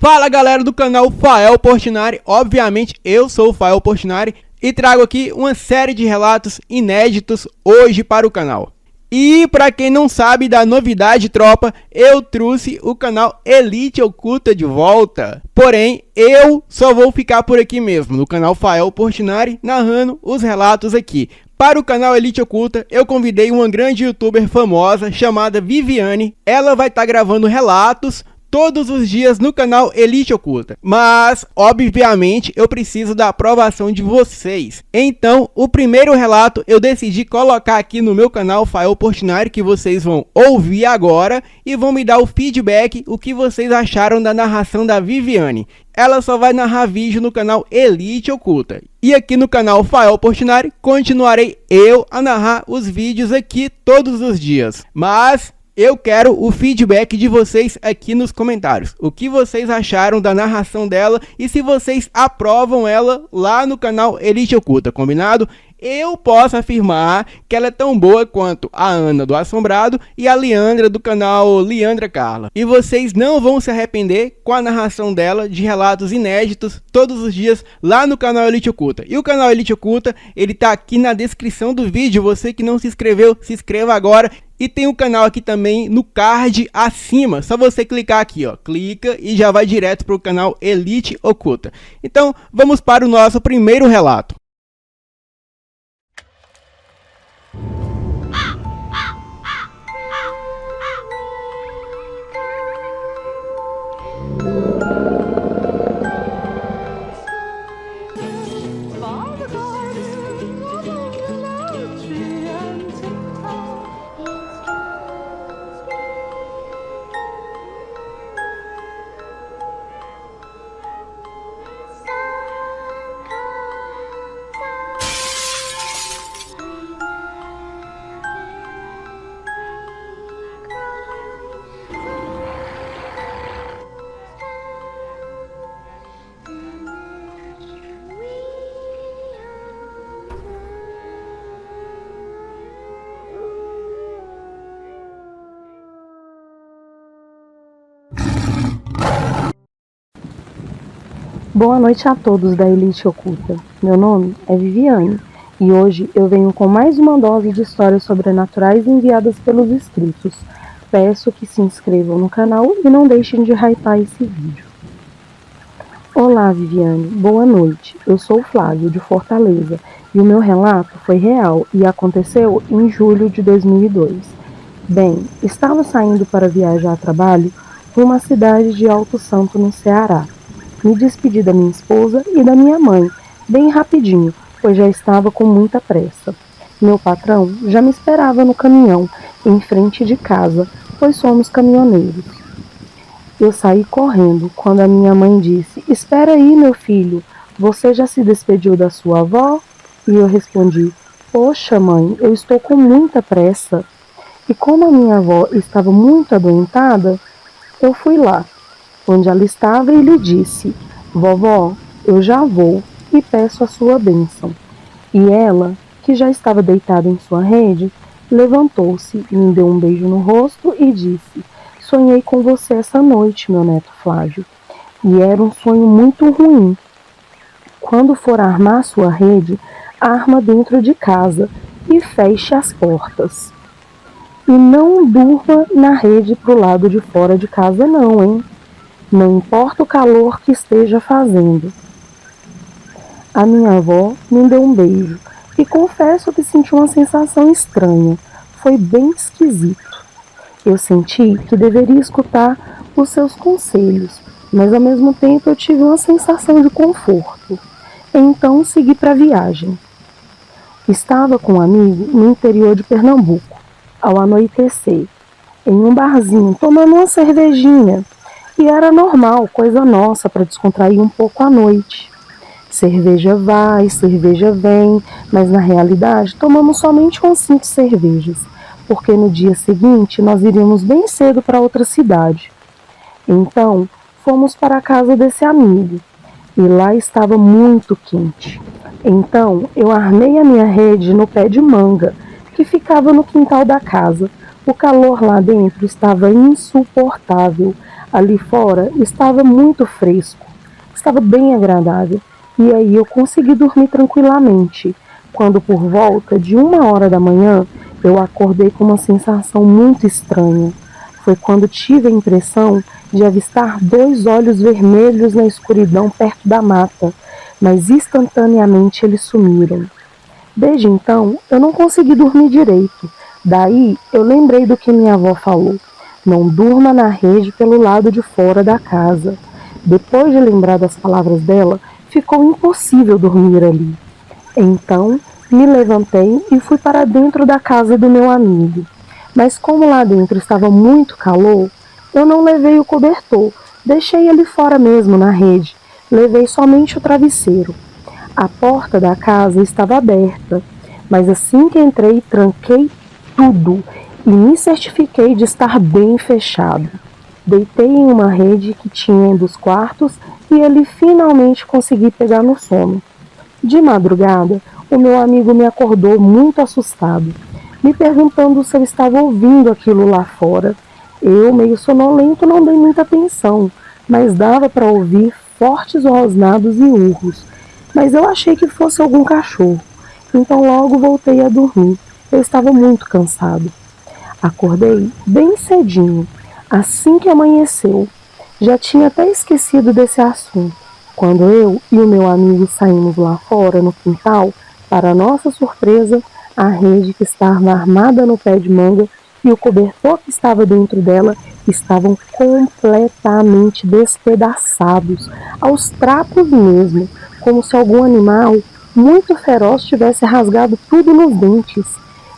Fala galera do canal Fael Portinari, obviamente eu sou o Fael Portinari e trago aqui uma série de relatos inéditos hoje para o canal. E para quem não sabe da novidade, tropa, eu trouxe o canal Elite Oculta de volta. Porém, eu só vou ficar por aqui mesmo, no canal Fael Portinari, narrando os relatos aqui. Para o canal Elite Oculta, eu convidei uma grande youtuber famosa chamada Viviane. Ela vai estar gravando relatos todos os dias no canal Elite Oculta. Mas, obviamente, eu preciso da aprovação de vocês. Então, o primeiro relato eu decidi colocar aqui no meu canal Fael Portinari, que vocês vão ouvir agora e vão me dar o feedback, o que vocês acharam da narração da Viviane. Ela só vai narrar vídeo no canal Elite Oculta. E aqui no canal Fael Portinari, continuarei eu a narrar os vídeos aqui todos os dias. Mas eu quero o feedback de vocês aqui nos comentários. O que vocês acharam da narração dela e se vocês aprovam ela lá no canal Elite Oculta, combinado? Eu posso afirmar que ela é tão boa quanto a Ana do Assombrado e a Leandra do canal Leandra Carla. E vocês não vão se arrepender com a narração dela de relatos inéditos todos os dias lá no canal Elite Oculta. E o canal Elite Oculta, ele tá aqui na descrição do vídeo. Você que não se inscreveu, se inscreva agora. E tem o canal aqui também no card acima. Só você clicar aqui, ó. Clica e já vai direto para o canal Elite Oculta. Então, vamos para o nosso primeiro relato. Boa noite a todos da Elite Oculta. Meu nome é Viviane e hoje eu venho com mais uma dose de histórias sobrenaturais enviadas pelos inscritos. Peço que se inscrevam no canal e não deixem de hypar esse vídeo. Olá Viviane, boa noite. Eu sou o Flávio de Fortaleza e o meu relato foi real e aconteceu em julho de 2002. Bem, estava saindo para viajar a trabalho rumo à cidade de Alto Santo, no Ceará. Me despedi da minha esposa e da minha mãe, bem rapidinho, pois já estava com muita pressa. Meu patrão já me esperava no caminhão, em frente de casa, pois somos caminhoneiros. Eu saí correndo quando a minha mãe disse: "Espera aí, meu filho, você já se despediu da sua avó?" E eu respondi: "Poxa, mãe, eu estou com muita pressa." E como a minha avó estava muito adoentada, eu fui lá onde ela estava e lhe disse: "Vovó, eu já vou e peço a sua bênção." E ela, que já estava deitada em sua rede, levantou-se, me deu um beijo no rosto e disse: "Sonhei com você essa noite, meu neto Flávio. E era um sonho muito ruim. Quando for armar sua rede, arma dentro de casa e feche as portas. E não durma na rede pro lado de fora de casa não, hein? Não importa o calor que esteja fazendo." A minha avó me deu um beijo e confesso que senti uma sensação estranha. Foi bem esquisito. Eu senti que deveria escutar os seus conselhos, mas ao mesmo tempo eu tive uma sensação de conforto. Então segui para a viagem. Estava com um amigo no interior de Pernambuco, ao anoitecer, em um barzinho, tomando uma cervejinha. E era normal, coisa nossa, para descontrair um pouco à noite. Cerveja vai, cerveja vem, mas na realidade tomamos somente umas 5 cervejas, porque no dia seguinte nós iríamos bem cedo para outra cidade. Então, fomos para a casa desse amigo, e lá estava muito quente. Então, eu armei a minha rede no pé de manga, que ficava no quintal da casa. O calor lá dentro estava insuportável. Ali fora estava muito fresco, estava bem agradável, e aí eu consegui dormir tranquilamente, quando por volta de 1 hora da manhã eu acordei com uma sensação muito estranha. Foi quando tive a impressão de avistar 2 olhos vermelhos na escuridão perto da mata, mas instantaneamente eles sumiram. Desde então, eu não consegui dormir direito. Daí, eu lembrei do que minha avó falou: não durma na rede pelo lado de fora da casa. Depois de lembrar das palavras dela, ficou impossível dormir ali. Então, me levantei e fui para dentro da casa do meu amigo. Mas como lá dentro estava muito calor, eu não levei o cobertor, deixei ele fora mesmo na rede. Levei somente o travesseiro. A porta da casa estava aberta, mas assim que entrei, tranquei tudo e me certifiquei de estar bem fechado. Deitei em uma rede que tinha em dos quartos e ali finalmente consegui pegar no sono. De madrugada, o meu amigo me acordou muito assustado, me perguntando se eu estava ouvindo aquilo lá fora. Eu, meio sonolento, não dei muita atenção, mas dava para ouvir fortes rosnados e urros. Mas eu achei que fosse algum cachorro, então logo voltei a dormir. Eu estava muito cansado. Acordei bem cedinho, assim que amanheceu. Já tinha até esquecido desse assunto. Quando eu e o meu amigo saímos lá fora, no quintal, para nossa surpresa, a rede que estava armada no pé de manga e o cobertor que estava dentro dela estavam completamente despedaçados, aos trapos mesmo, como se algum animal muito feroz tivesse rasgado tudo nos dentes.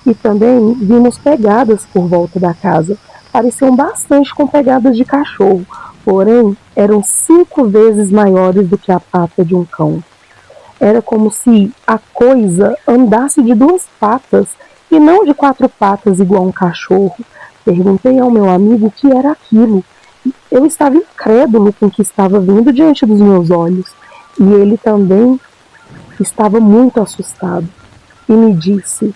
E também vimos pegadas por volta da casa. Pareciam bastante com pegadas de cachorro, porém eram 5 vezes maiores do que a pata de um cão. Era como se a coisa andasse de 2 patas e não de 4 patas igual um cachorro. Perguntei ao meu amigo o que era aquilo. Eu estava incrédulo com o que estava vendo diante dos meus olhos. E ele também estava muito assustado e me disse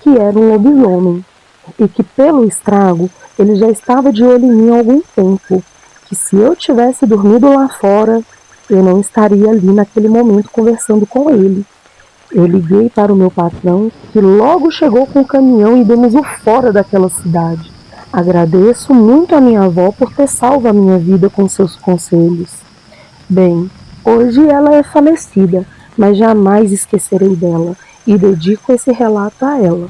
que era um lobisomem e que pelo estrago ele já estava de olho em mim há algum tempo, que se eu tivesse dormido lá fora, eu não estaria ali naquele momento conversando com ele. Eu liguei para o meu patrão, que logo chegou com o caminhão e demos-o fora daquela cidade. Agradeço muito a minha avó por ter salvo a minha vida com seus conselhos. Bem, hoje ela é falecida, mas jamais esquecerei dela e dedico esse relato a ela.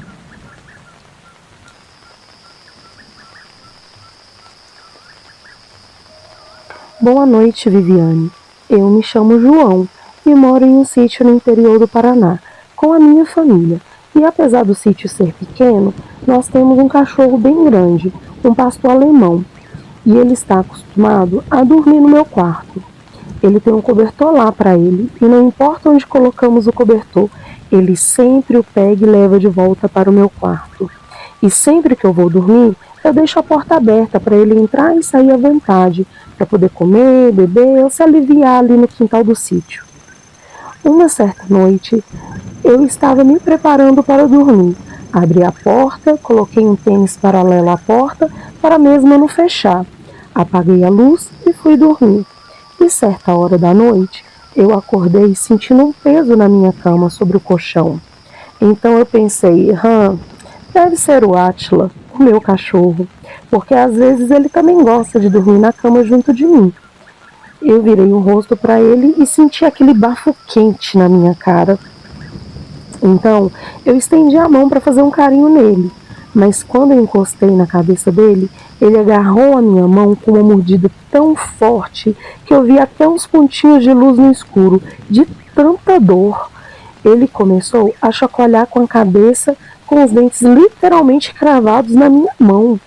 Boa noite, Viviane. Eu me chamo João e moro em um sítio no interior do Paraná, com a minha família. E apesar do sítio ser pequeno, nós temos um cachorro bem grande, um pastor alemão. E ele está acostumado a dormir no meu quarto. Ele tem um cobertor lá para ele, e não importa onde colocamos o cobertor, ele sempre o pega e leva de volta para o meu quarto. E sempre que eu vou dormir, eu deixo a porta aberta para ele entrar e sair à vontade, para poder comer, beber ou se aliviar ali no quintal do sítio. Uma certa noite, eu estava me preparando para dormir. Abri a porta, coloquei um tênis paralelo à porta para a mesma não fechar. Apaguei a luz e fui dormir. E certa hora da noite, eu acordei sentindo um peso na minha cama sobre o colchão. Então eu pensei, deve ser o Átila, o meu cachorro, porque às vezes ele também gosta de dormir na cama junto de mim. Eu virei o rosto para ele e senti aquele bafo quente na minha cara. Então eu estendi a mão para fazer um carinho nele, mas quando eu encostei na cabeça dele, ele agarrou a minha mão com uma mordida tão forte que eu vi até uns pontinhos de luz no escuro, de tanta dor. Ele começou a chacoalhar com a cabeça, com os dentes literalmente cravados na minha mão,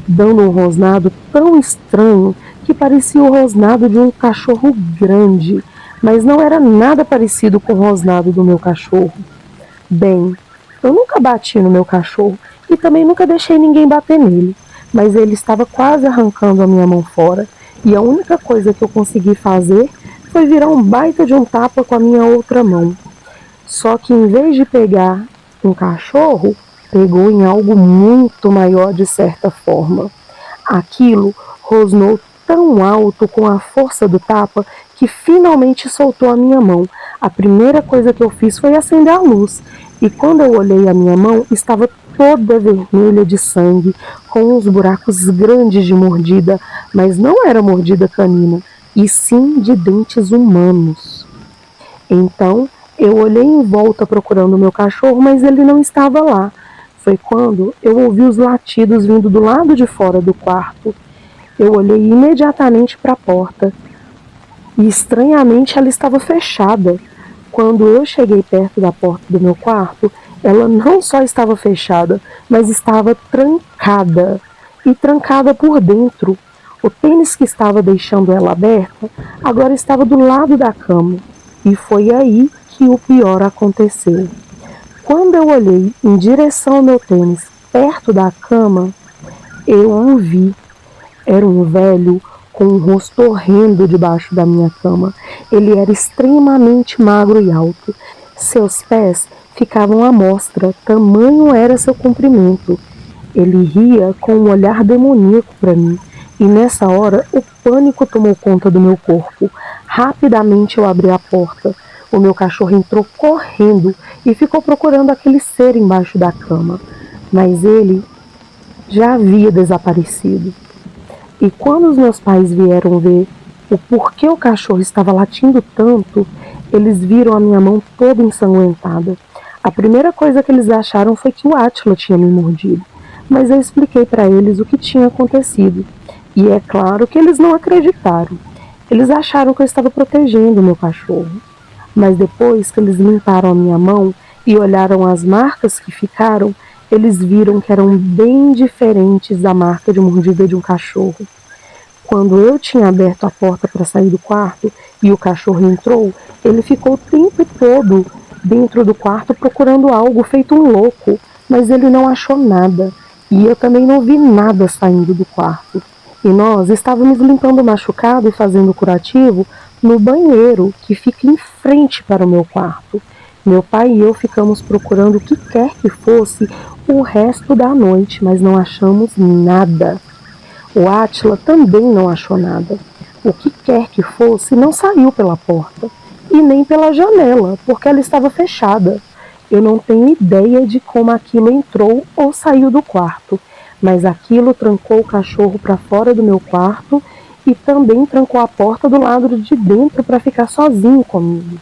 dando um rosnado tão estranho que parecia o rosnado de um cachorro grande, mas não era nada parecido com o rosnado do meu cachorro. Bem, eu nunca bati no meu cachorro e também nunca deixei ninguém bater nele, mas ele estava quase arrancando a minha mão fora, e a única coisa que eu consegui fazer foi virar um baita de um tapa com a minha outra mão. Só que em vez de pegar um cachorro, pegou em algo muito maior de certa forma. Aquilo rosnou tão alto com a força do tapa que finalmente soltou a minha mão. A primeira coisa que eu fiz foi acender a luz, e quando eu olhei a minha mão, estava toda vermelha de sangue, com uns buracos grandes de mordida, mas não era mordida canina, e sim de dentes humanos. Então, eu olhei em volta procurando o meu cachorro, mas ele não estava lá. Foi quando eu ouvi os latidos vindo do lado de fora do quarto. Eu olhei imediatamente para a porta e, estranhamente, ela estava fechada. Quando eu cheguei perto da porta do meu quarto, ela não só estava fechada, mas estava trancada, e trancada por dentro. O tênis que estava deixando ela aberta agora estava do lado da cama, e foi aí que o pior aconteceu. Quando eu olhei em direção ao meu tênis, perto da cama, eu o vi. Era um velho com um rosto horrendo debaixo da minha cama. Ele era extremamente magro e alto. Seus pés ficavam à mostra, tamanho era seu comprimento. Ele ria com um olhar demoníaco para mim, e nessa hora o pânico tomou conta do meu corpo. Rapidamente eu abri a porta. O meu cachorro entrou correndo e ficou procurando aquele ser embaixo da cama, mas ele já havia desaparecido. E quando os meus pais vieram ver o porquê o cachorro estava latindo tanto, eles viram a minha mão toda ensanguentada. A primeira coisa que eles acharam foi que o Átila tinha me mordido, mas eu expliquei para eles o que tinha acontecido. E é claro que eles não acreditaram. Eles acharam que eu estava protegendo o meu cachorro. Mas depois que eles limparam a minha mão e olharam as marcas que ficaram, eles viram que eram bem diferentes da marca de mordida de um cachorro. Quando eu tinha aberto a porta para sair do quarto e o cachorro entrou, ele ficou o tempo todo dentro do quarto procurando algo, feito um louco, mas ele não achou nada. E eu também não vi nada saindo do quarto. E nós estávamos limpando o machucado e fazendo curativo no banheiro, que fica em frente para o meu quarto. Meu pai e eu ficamos procurando o que quer que fosse o resto da noite, mas não achamos nada. O Átila também não achou nada. O que quer que fosse não saiu pela porta, e nem pela janela, porque ela estava fechada. Eu não tenho ideia de como aquilo entrou ou saiu do quarto, mas aquilo trancou o cachorro para fora do meu quarto e também trancou a porta do lado de dentro para ficar sozinho comigo.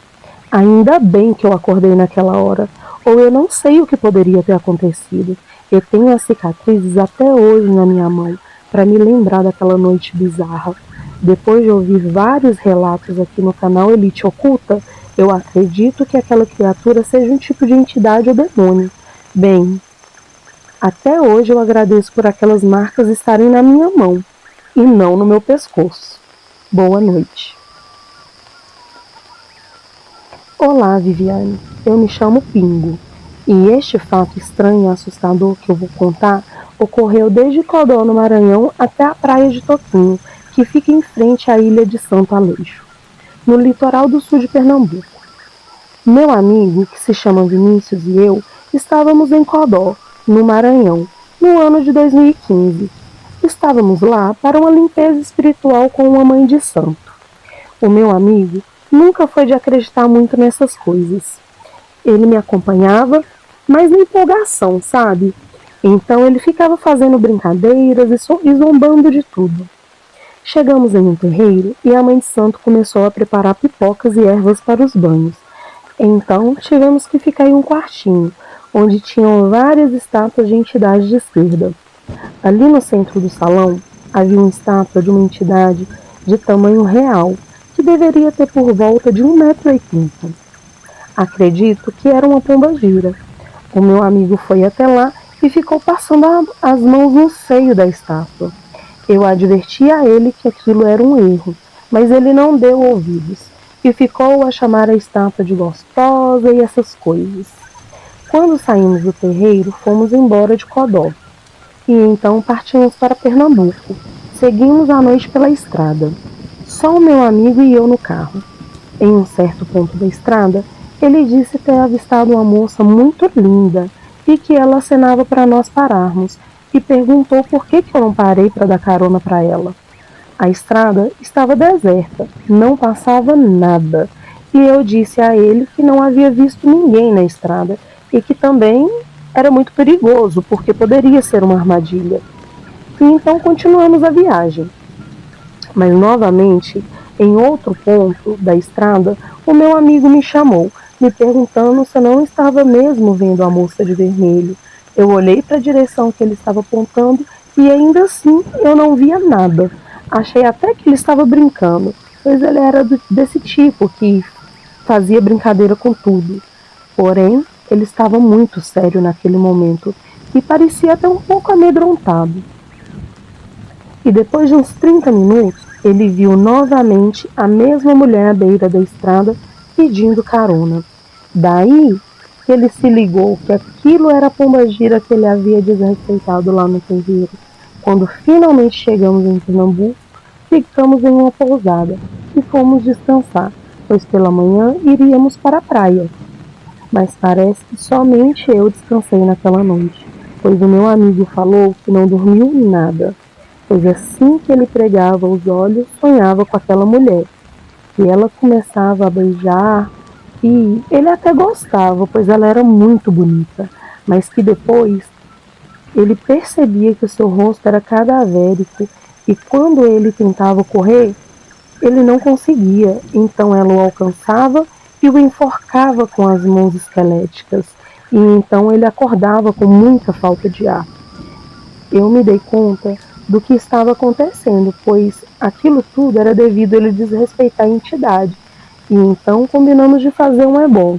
Ainda bem que eu acordei naquela hora, ou eu não sei o que poderia ter acontecido. Eu tenho as cicatrizes até hoje na minha mão, para me lembrar daquela noite bizarra. Depois de ouvir vários relatos aqui no canal Elite Oculta, eu acredito que aquela criatura seja um tipo de entidade ou demônio. Bem, até hoje eu agradeço por aquelas marcas estarem na minha mão e não no meu pescoço. Boa noite. Olá, Viviane. Eu me chamo Pingo. E este fato estranho e assustador que eu vou contar ocorreu desde Codó, no Maranhão, até a praia de Toquinho, que fica em frente à ilha de Santo Aleixo, no litoral do sul de Pernambuco. Meu amigo, que se chama Vinícius, e eu estávamos em Codó, no Maranhão, no ano de 2015. Estávamos lá para uma limpeza espiritual com uma mãe de santo. O meu amigo nunca foi de acreditar muito nessas coisas. Ele me acompanhava, mas na empolgação, sabe? Então ele ficava fazendo brincadeiras e zombando de tudo. Chegamos em um terreiro e a mãe de santo começou a preparar pipocas e ervas para os banhos. Então tivemos que ficar em um quartinho, onde tinham várias estátuas de entidades de esquerda. Ali no centro do salão havia uma estátua de uma entidade de tamanho real, que deveria ter por volta de 1,80 m. Acredito que era uma pombagira. O meu amigo foi até lá e ficou passando as mãos no seio da estátua. Eu adverti a ele que aquilo era um erro, mas ele não deu ouvidos e ficou a chamar a estátua de gostosa e essas coisas. Quando saímos do terreiro, fomos embora de Codó e então partimos para Pernambuco. Seguimos a noite pela estrada. Só o meu amigo e eu no carro. Em um certo ponto da estrada, ele disse ter avistado uma moça muito linda e que ela acenava para nós pararmos, e perguntou por que eu não parei para dar carona para ela. A estrada estava deserta, não passava nada, e eu disse a ele que não havia visto ninguém na estrada e que também era muito perigoso, porque poderia ser uma armadilha. E então continuamos a viagem. Mas novamente, em outro ponto da estrada, o meu amigo me chamou, me perguntando se eu não estava mesmo vendo a moça de vermelho. Eu olhei para a direção que ele estava apontando e ainda assim eu não via nada. Achei até que ele estava brincando, pois ele era desse tipo que fazia brincadeira com tudo. Porém, ele estava muito sério naquele momento e parecia até um pouco amedrontado. E depois de uns 30 minutos, ele viu novamente a mesma mulher à beira da estrada pedindo carona. Daí que ele se ligou que aquilo era a pombagira que ele havia desrespeitado lá no terreiro. Quando finalmente chegamos em Pernambuco, ficamos em uma pousada e fomos descansar, pois pela manhã iríamos para a praia. Mas parece que somente eu descansei naquela noite, pois o meu amigo falou que não dormiu nada, pois assim que ele pregava os olhos, sonhava com aquela mulher. E ela começava a beijar, e ele até gostava, pois ela era muito bonita, mas que depois ele percebia que o seu rosto era cadavérico, e quando ele tentava correr, ele não conseguia, então ela o alcançava e o enforcava com as mãos esqueléticas, e então ele acordava com muita falta de ar. Eu me dei conta do que estava acontecendo, pois aquilo tudo era devido a ele desrespeitar a entidade, e então combinamos de fazer um ebó,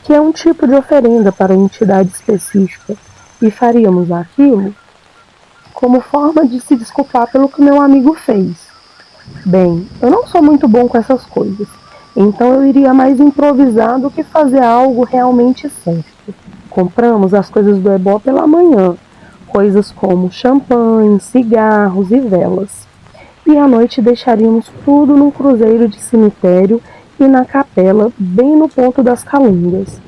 que é um tipo de oferenda para uma entidade específica, e faríamos aquilo como forma de se desculpar pelo que meu amigo fez. Bem, eu não sou muito bom com essas coisas, então eu iria mais improvisar do que fazer algo realmente certo. Compramos as coisas do ebó pela manhã, coisas como champanhe, cigarros e velas. E à noite deixaríamos tudo num cruzeiro de cemitério e na capela, bem no ponto das Calungas.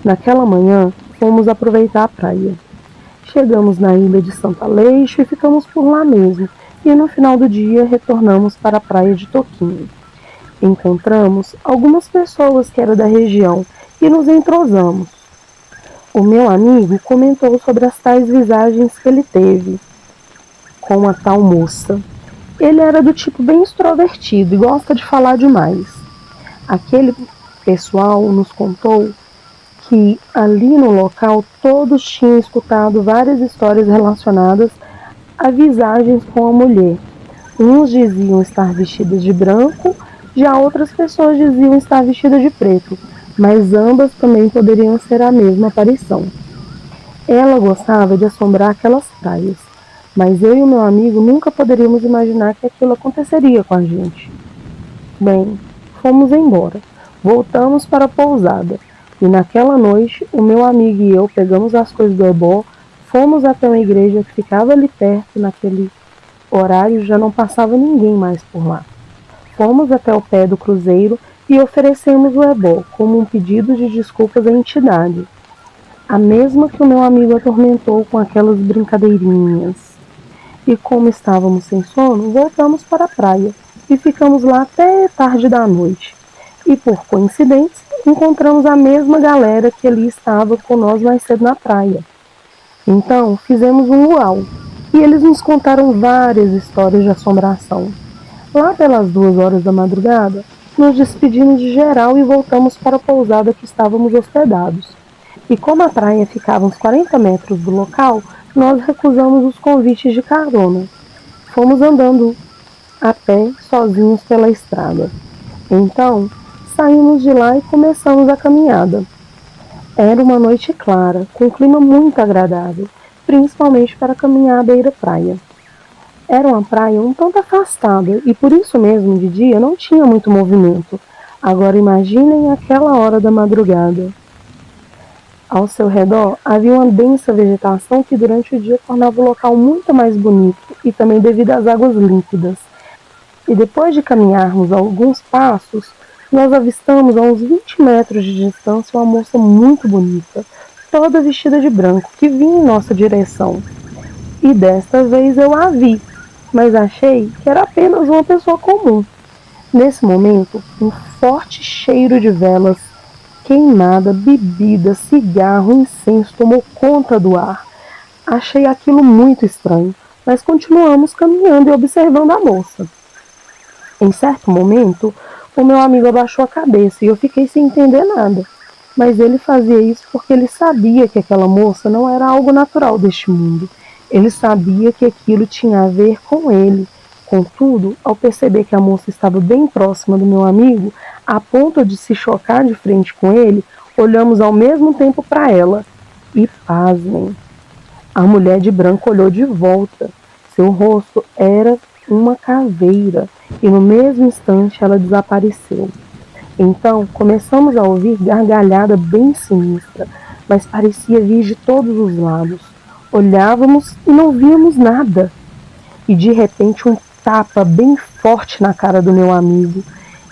Naquela manhã, fomos aproveitar a praia. Chegamos na ilha de Santo Aleixo e ficamos por lá mesmo, e no final do dia retornamos para a praia de Toquinho. Encontramos algumas pessoas que eram da região e nos entrosamos. O meu amigo comentou sobre as tais visagens que ele teve com a tal moça. Ele era do tipo bem extrovertido e gosta de falar demais. Aquele pessoal nos contou que ali no local todos tinham escutado várias histórias relacionadas a visagens com a mulher. Uns diziam estar vestidas de branco, já outras pessoas diziam estar vestidas de preto, mas ambas também poderiam ser a mesma aparição. Ela gostava de assombrar aquelas praias, mas eu e o meu amigo nunca poderíamos imaginar que aquilo aconteceria com a gente. Bem, fomos embora. Voltamos para a pousada, e naquela noite o meu amigo e eu pegamos as coisas do ebó, fomos até uma igreja que ficava ali perto. Naquele horário já não passava ninguém mais por lá. Fomos até o pé do cruzeiro e oferecemos o ebó como um pedido de desculpas à entidade, a mesma que o meu amigo atormentou com aquelas brincadeirinhas. E como estávamos sem sono, voltamos para a praia e ficamos lá até tarde da noite. E por coincidência, encontramos a mesma galera que ali estava com nós mais cedo na praia. Então, fizemos um luau, e eles nos contaram várias histórias de assombração. Lá pelas 2 horas da madrugada, nos despedimos de geral e voltamos para a pousada que estávamos hospedados. E como a praia ficava uns 40 metros do local, nós recusamos os convites de carona. Fomos andando a pé, sozinhos pela estrada. Então, saímos de lá e começamos a caminhada. Era uma noite clara, com um clima muito agradável, principalmente para caminhar à beira-praia. Era uma praia um tanto afastada e por isso mesmo de dia não tinha muito movimento. Agora imaginem aquela hora da madrugada. Ao seu redor havia uma densa vegetação que durante o dia tornava o local muito mais bonito e também devido às águas límpidas. E depois de caminharmos alguns passos, nós avistamos a uns 20 metros de distância uma moça muito bonita, toda vestida de branco, que vinha em nossa direção. E desta vez eu a vi. mas achei que era apenas uma pessoa comum. Nesse momento, um forte cheiro de velas queimada, bebida, cigarro, incenso tomou conta do ar. Achei aquilo muito estranho, mas continuamos caminhando e observando a moça. Em certo momento, o meu amigo abaixou a cabeça e eu fiquei sem entender nada. Mas ele fazia isso porque ele sabia que aquela moça não era algo natural deste mundo. Ele sabia que aquilo tinha a ver com ele. Contudo, ao perceber que a moça estava bem próxima do meu amigo, a ponto de se chocar de frente com ele, olhamos ao mesmo tempo para ela. E pasmem, a mulher de branco olhou de volta. Seu rosto era uma caveira e no mesmo instante ela desapareceu. Então começamos a ouvir gargalhada bem sinistra, mas parecia vir de todos os lados. Olhávamos e não víamos nada. E de repente um tapa bem forte na cara do meu amigo.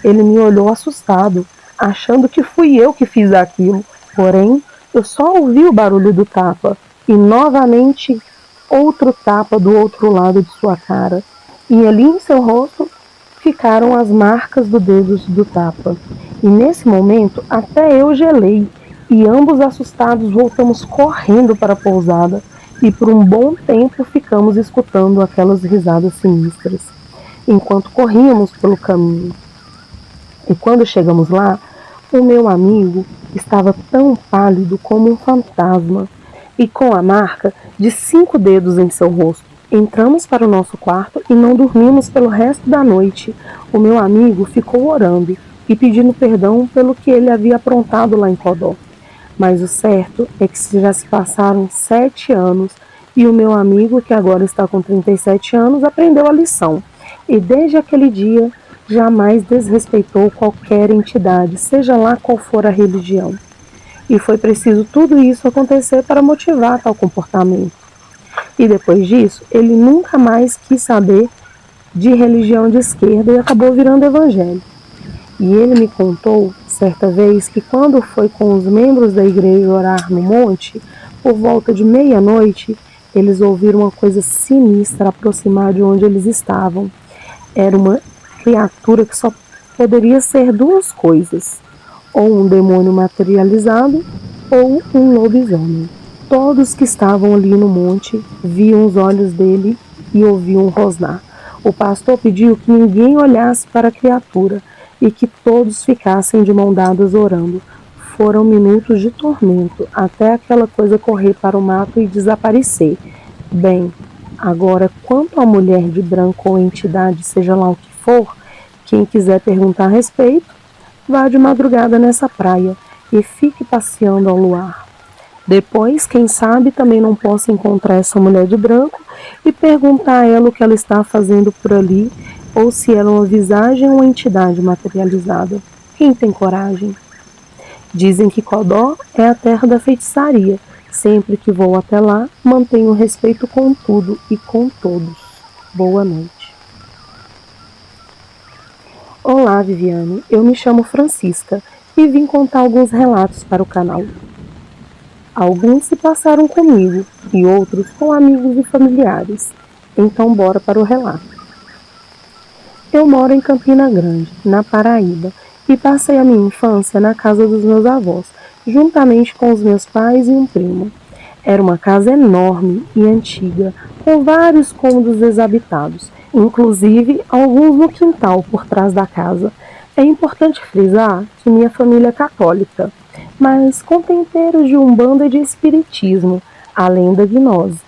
Ele me olhou assustado, achando que fui eu que fiz aquilo. Porém, eu só ouvi o barulho do tapa e novamente outro tapa do outro lado de sua cara. E ali em seu rosto ficaram as marcas dos dedos do tapa. E nesse momento até eu gelei e ambos assustados voltamos correndo para a pousada e por um bom tempo ficamos escutando aquelas risadas sinistras enquanto corríamos pelo caminho. E quando chegamos lá, o meu amigo estava tão pálido como um fantasma e com a marca de 5 dedos em seu rosto. Entramos para o nosso quarto e não dormimos pelo resto da noite. O meu amigo ficou orando e pedindo perdão pelo que ele havia aprontado lá em Codó. Mas o certo é que já se passaram 7 anos e o meu amigo, que agora está com 37 anos, aprendeu a lição. E desde aquele dia, jamais desrespeitou qualquer entidade, seja lá qual for a religião. E foi preciso tudo isso acontecer para motivar tal comportamento. E depois disso, ele nunca mais quis saber de religião de esquerda e acabou virando evangélico. E ele me contou, certa vez, que quando foi com os membros da igreja orar no monte, por volta de meia-noite, eles ouviram uma coisa sinistra aproximar de onde eles estavam. Era uma criatura que só poderia ser 2 coisas, ou um demônio materializado, ou um lobisomem. Todos que estavam ali no monte viam os olhos dele e ouviam rosnar. O pastor pediu que ninguém olhasse para a criatura e que todos ficassem de mão dadas orando. Foram minutos de tormento, até aquela coisa correr para o mato e desaparecer. Bem, agora, quanto à mulher de branco ou entidade, seja lá o que for, quem quiser perguntar a respeito, vá de madrugada nessa praia e fique passeando ao luar. Depois, quem sabe, também não possa encontrar essa mulher de branco e perguntar a ela o que ela está fazendo por ali, ou se ela é uma visagem ou uma entidade materializada. Quem tem coragem? Dizem que Codó é a terra da feitiçaria. Sempre que vou até lá, mantenho respeito com tudo e com todos. Boa noite. Olá, Viviane. Eu me chamo Francisca e vim contar alguns relatos para o canal. Alguns se passaram comigo e outros com amigos e familiares. Então, bora para o relato. Eu moro em Campina Grande, na Paraíba, e passei a minha infância na casa dos meus avós, juntamente com os meus pais e um primo. Era uma casa enorme e antiga, com vários cômodos desabitados, inclusive alguns no quintal por trás da casa. É importante frisar que minha família é católica, mas com temperos de umbanda e de espiritismo, além da gnose.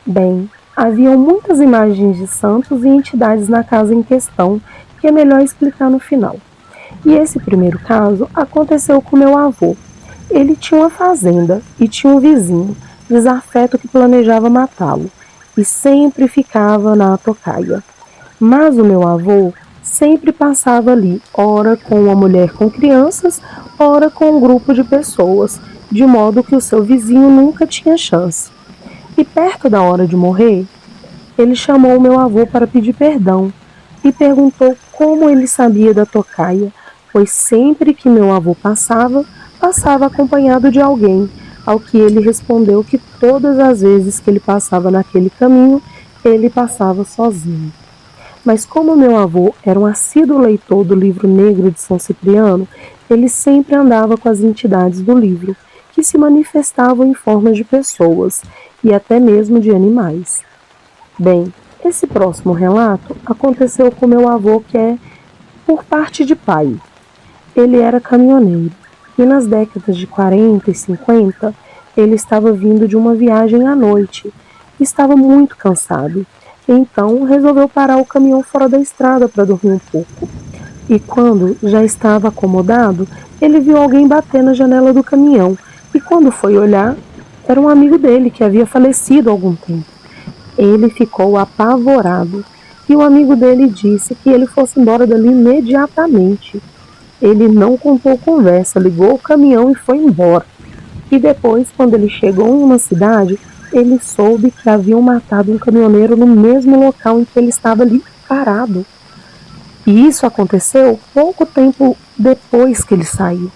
Bem, haviam muitas imagens de santos e entidades na casa em questão, que é melhor explicar no final. E esse primeiro caso aconteceu com meu avô. Ele tinha uma fazenda e tinha um vizinho, desafeto, que planejava matá-lo, e sempre ficava na tocaia. Mas o meu avô sempre passava ali, ora com uma mulher com crianças, ora com um grupo de pessoas, de modo que o seu vizinho nunca tinha chance. E perto da hora de morrer, ele chamou o meu avô para pedir perdão e perguntou como ele sabia da tocaia, pois sempre que meu avô passava acompanhado de alguém, ao que ele respondeu que todas as vezes que ele passava naquele caminho, ele passava sozinho. Mas como meu avô era um assíduo leitor do livro negro de São Cipriano, ele sempre andava com as entidades do livro, que se manifestavam em forma de pessoas e até mesmo de animais. Bem, esse próximo relato aconteceu com meu avô, que é por parte de pai. Ele era caminhoneiro e nas décadas de 40 e 50 ele estava vindo de uma viagem à noite. Estava muito cansado. Então resolveu parar o caminhão fora da estrada para dormir um pouco. E quando já estava acomodado, ele viu alguém bater na janela do caminhão. E quando foi olhar, era um amigo dele que havia falecido há algum tempo. Ele ficou apavorado. E o amigo dele disse que ele fosse embora dali imediatamente. Ele não contou conversa, ligou o caminhão e foi embora. E depois, quando ele chegou em uma cidade, ele soube que haviam matado um caminhoneiro no mesmo local em que ele estava ali parado. E isso aconteceu pouco tempo depois que ele saiu.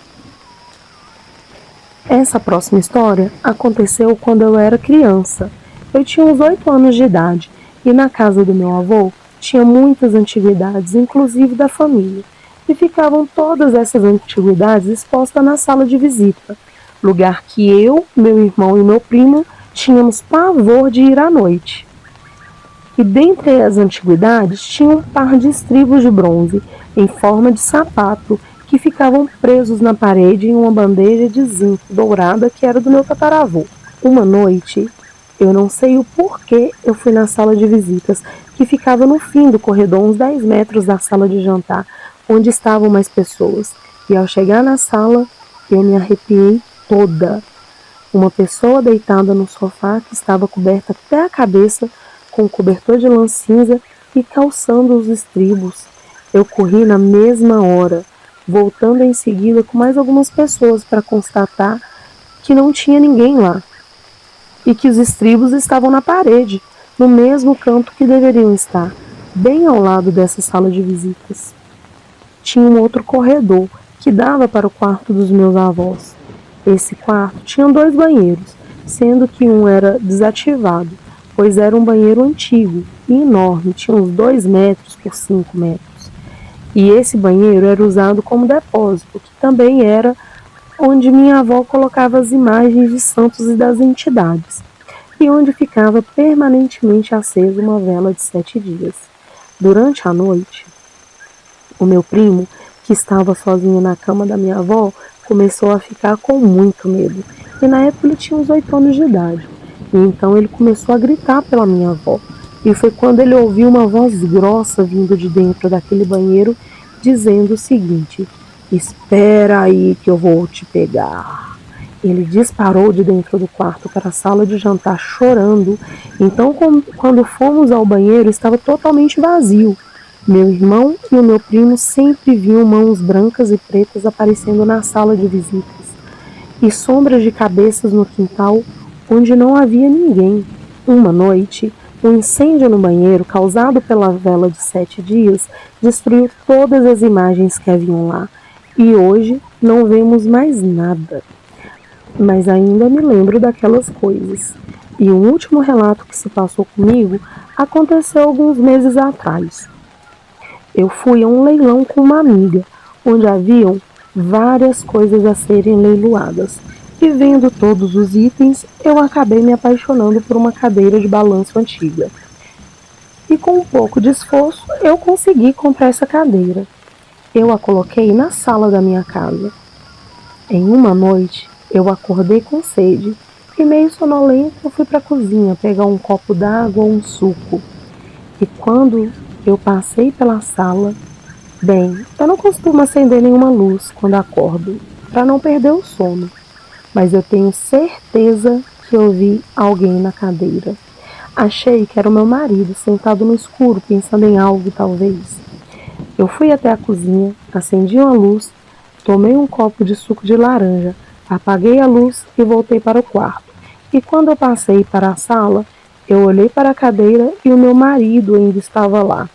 Essa próxima história aconteceu quando eu era criança. Eu tinha uns 8 anos de idade e na casa do meu avô tinha muitas antiguidades, inclusive da família. E ficavam todas essas antiguidades expostas na sala de visita, lugar que eu, meu irmão e meu primo tínhamos pavor de ir à noite. E dentre as antiguidades tinha um par de estribos de bronze, em forma de sapato, que ficavam presos na parede em uma bandeja de zinco dourada que era do meu tataravô. Uma noite, eu não sei o porquê, eu fui na sala de visitas, que ficava no fim do corredor, uns 10 metros da sala de jantar, onde estavam mais pessoas. E ao chegar na sala, eu me arrepiei toda. Uma pessoa deitada no sofá que estava coberta até a cabeça com um cobertor de lã cinza e calçando os estribos. Eu corri na mesma hora, voltando em seguida com mais algumas pessoas para constatar que não tinha ninguém lá e que os estribos estavam na parede, no mesmo canto que deveriam estar, bem ao lado dessa sala de visitas. Tinha um outro corredor que dava para o quarto dos meus avós. Esse quarto tinha 2 banheiros, sendo que um era desativado, pois era um banheiro antigo e enorme, tinha uns 2 metros por 5 metros. E esse banheiro era usado como depósito, que também era onde minha avó colocava as imagens de santos e das entidades, e onde ficava permanentemente acesa uma vela de 7 dias. Durante a noite, o meu primo, que estava sozinho na cama da minha avó, começou a ficar com muito medo. E na época ele tinha uns 8 anos de idade. E então ele começou a gritar pela minha avó. E foi quando ele ouviu uma voz grossa vindo de dentro daquele banheiro, dizendo o seguinte: "Espera aí que eu vou te pegar." Ele disparou de dentro do quarto para a sala de jantar chorando. Então, quando fomos ao banheiro, estava totalmente vazio. Meu irmão e o meu primo sempre viam mãos brancas e pretas aparecendo na sala de visitas, e sombras de cabeças no quintal onde não havia ninguém. Uma noite, um incêndio no banheiro, causado pela vela de 7 dias, destruiu todas as imagens que haviam lá, e hoje não vemos mais nada. Mas ainda me lembro daquelas coisas. E o último relato que se passou comigo aconteceu alguns meses atrás. Eu fui a um leilão com uma amiga, onde haviam várias coisas a serem leiloadas. E vendo todos os itens, eu acabei me apaixonando por uma cadeira de balanço antiga. E com um pouco de esforço, eu consegui comprar essa cadeira. Eu a coloquei na sala da minha casa. Em uma noite, eu acordei com sede e meio sonolento eu fui para a cozinha pegar um copo d'água ou um suco. E quando eu passei pela sala, bem, eu não costumo acender nenhuma luz quando acordo, para não perder o sono, mas eu tenho certeza que eu vi alguém na cadeira. Achei que era o meu marido sentado no escuro pensando em algo talvez. Eu fui até a cozinha, acendi uma luz, tomei um copo de suco de laranja, apaguei a luz e voltei para o quarto. E quando eu passei para a sala, eu olhei para a cadeira e o meu marido ainda estava lá.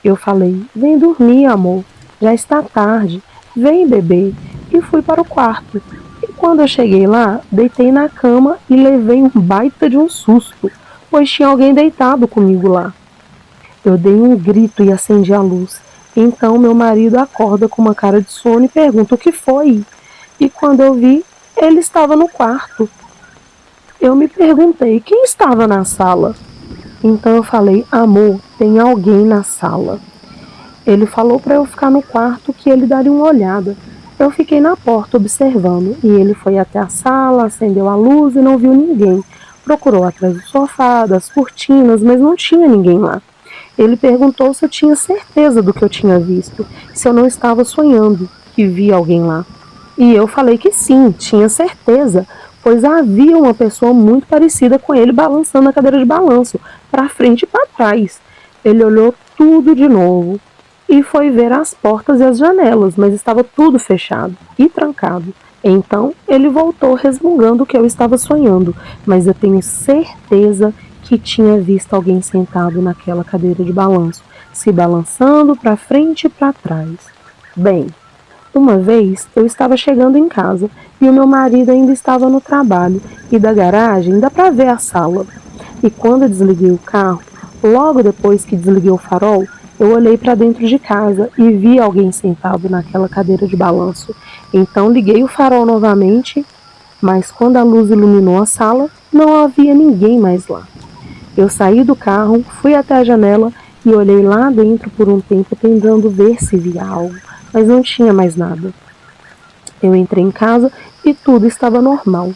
Eu falei: "Vem dormir, amor, já está tarde, vem beber." E fui para o quarto. E quando eu cheguei lá, deitei na cama e levei um baita de um susto, pois tinha alguém deitado comigo lá. Eu dei um grito e acendi a luz. Então meu marido acorda com uma cara de sono e pergunta o que foi. E quando eu vi, ele estava no quarto. Eu me perguntei quem estava na sala. Então eu falei, amor, tem alguém na sala. Ele falou para eu ficar no quarto que ele daria uma olhada. Eu fiquei na porta observando e ele foi até a sala, acendeu a luz e não viu ninguém. Procurou atrás do sofá, das cortinas, mas não tinha ninguém lá. Ele perguntou se eu tinha certeza do que eu tinha visto, se eu não estava sonhando que via alguém lá. E eu falei que sim, tinha certeza, pois havia uma pessoa muito parecida com ele balançando a cadeira de balanço, para frente e para trás. Ele olhou tudo de novo e foi ver as portas e as janelas, mas estava tudo fechado e trancado. Então ele voltou resmungando que eu estava sonhando, mas eu tenho certeza que tinha visto alguém sentado naquela cadeira de balanço, se balançando para frente e para trás. Bem, uma vez eu estava chegando em casa e o meu marido ainda estava no trabalho e da garagem dá para ver a sala. E quando eu desliguei o carro, logo depois que desliguei o farol, eu olhei para dentro de casa e vi alguém sentado naquela cadeira de balanço. Então liguei o farol novamente, mas quando a luz iluminou a sala, não havia ninguém mais lá. Eu saí do carro, fui até a janela e olhei lá dentro por um tempo tentando ver se via algo, mas não tinha mais nada. Eu entrei em casa e tudo estava normal.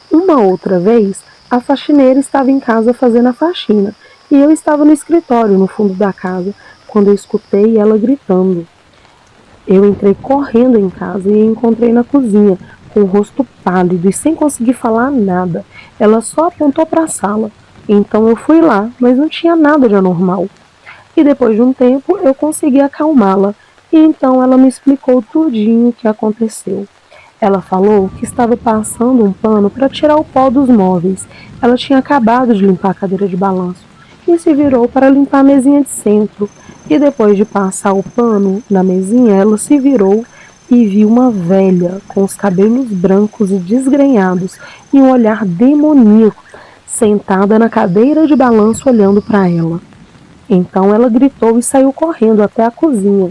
Uma outra vez, a faxineira estava em casa fazendo a faxina e eu estava no escritório no fundo da casa quando eu escutei ela gritando. Eu entrei correndo em casa e a encontrei na cozinha, com o rosto pálido e sem conseguir falar nada. Ela só apontou para a sala. Então eu fui lá, mas não tinha nada de anormal. E depois de um tempo eu consegui acalmá-la e então ela me explicou tudinho o que aconteceu. Ela falou que estava passando um pano para tirar o pó dos móveis. Ela tinha acabado de limpar a cadeira de balanço e se virou para limpar a mesinha de centro. E depois de passar o pano na mesinha, ela se virou e viu uma velha com os cabelos brancos e desgrenhados e um olhar demoníaco sentada na cadeira de balanço olhando para ela. Então ela gritou e saiu correndo até a cozinha.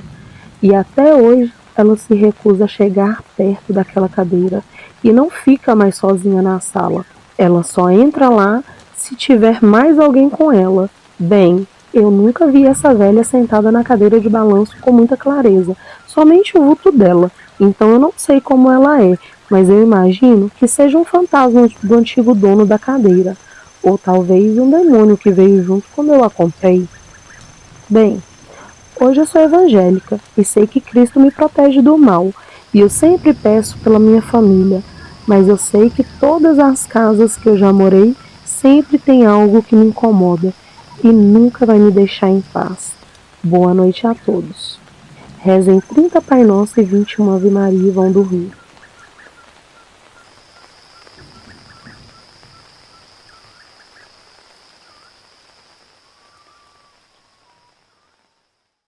E até hoje ela se recusa a chegar perto daquela cadeira e não fica mais sozinha na sala. Ela só entra lá se tiver mais alguém com ela. Bem, eu nunca vi essa velha sentada na cadeira de balanço com muita clareza, somente o vulto dela. Então eu não sei como ela é, mas eu imagino que seja um fantasma do antigo dono da cadeira, ou talvez um demônio que veio junto quando eu a comprei. Bem, hoje eu sou evangélica e sei que Cristo me protege do mal, e eu sempre peço pela minha família, mas eu sei que todas as casas que eu já morei sempre tem algo que me incomoda e nunca vai me deixar em paz. Boa noite a todos. Rezem 30 Pai Nosso e 21 Ave Maria e vão dormir.